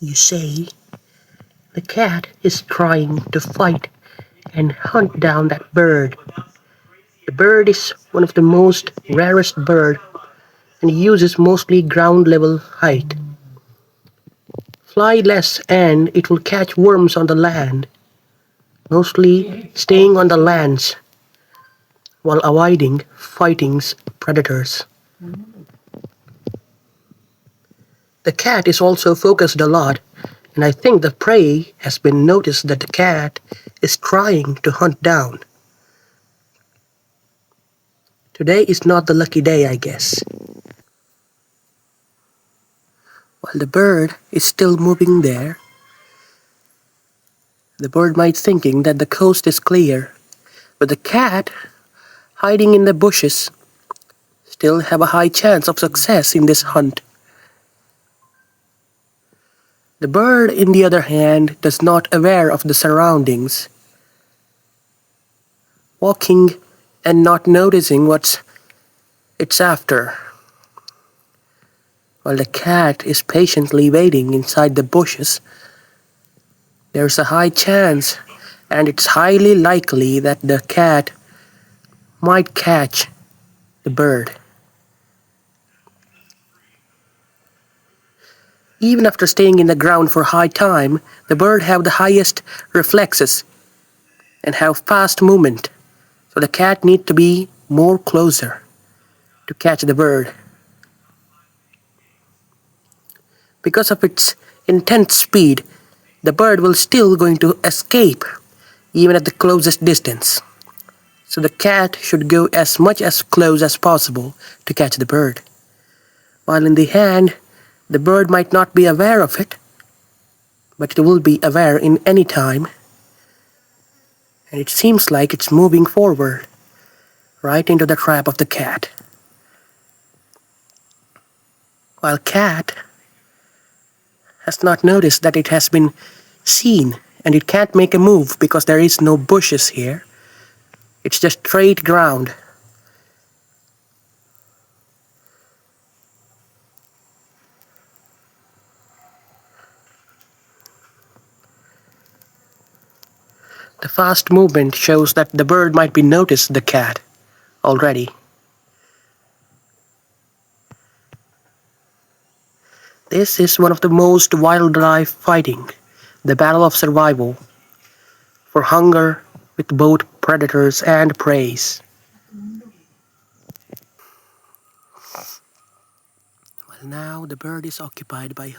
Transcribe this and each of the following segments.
You say the cat is trying to fight and hunt down that bird. The bird is one of the most rarest bird and uses mostly ground level height. Fly less and it will catch worms on the land, mostly staying on the lands while avoiding fighting predators. The cat is also focused a lot, and I think the prey has been noticed that the cat is trying to hunt down. Today is not the lucky day, I guess. While the bird is still moving there, the bird might thinking that the coast is clear, but the cat, hiding in the bushes, still have a high chance of success in this hunt. The bird, in the other hand, does not aware of the surroundings, walking and not noticing what it's after, while the cat is patiently waiting inside the bushes. There's a high chance, and it's highly likely that the cat might catch the bird. Even after staying in the ground for high time, the bird have the highest reflexes and have fast movement, so the cat need to be more closer to catch the bird. Because of its intense speed, the bird will still going to escape even at the closest distance. So the cat should go as much as close as possible to catch the bird. While in the hand, the bird might not be aware of it, but it will be aware in any time. And it seems like it's moving forward, right into the trap of the cat. While cat has not noticed that it has been seen and it can't make a move because there is no bushes here. It's just straight ground. The fast movement shows that the bird might be noticed the cat already. This is one of the most wildlife fighting, the battle of survival, for hunger with both predators and preys. Well, now the bird is occupied by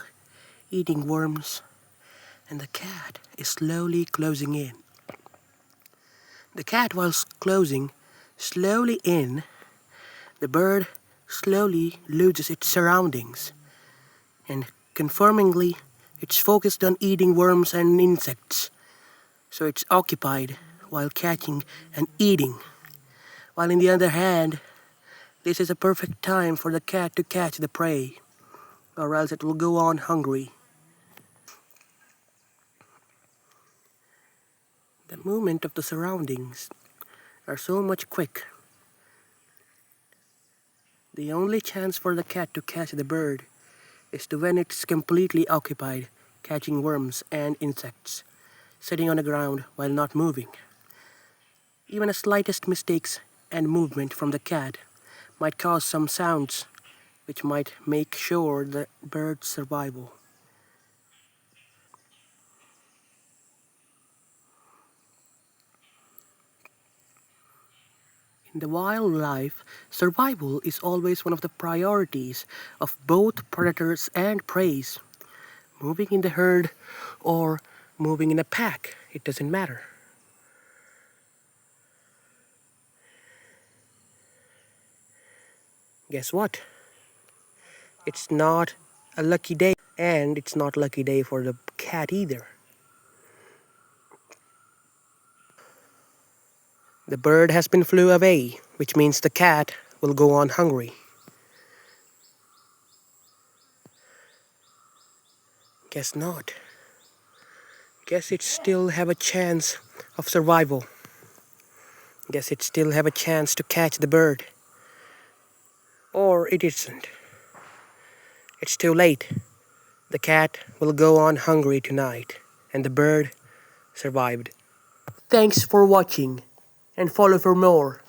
eating worms, and the cat is slowly closing in. The cat, whilst closing slowly in, the bird slowly loses its surroundings, and confirmingly, it's focused on eating worms and insects, so it's occupied while catching and eating. While in the other hand, this is a perfect time for the cat to catch the prey, or else it will go on hungry. The movement of the surroundings are so much quick. The only chance for the cat to catch the bird is to when it's completely occupied catching worms and insects, sitting on the ground while not moving. Even the slightest mistakes and movement from the cat might cause some sounds which might make sure the bird's survival. In the wildlife, survival is always one of the priorities of both predators and preys. Moving in the herd or moving in a pack, it doesn't matter. Guess what? It's not a lucky day, and it's not a lucky day for the cat either. The bird has been flew away, which means the cat will go on hungry. Guess not. Guess it still have a chance of survival. Guess it still have a chance to catch the bird. Or it isn't. It's too late. The cat will go on hungry tonight, and the bird survived. Thanks for watching, and follow for more.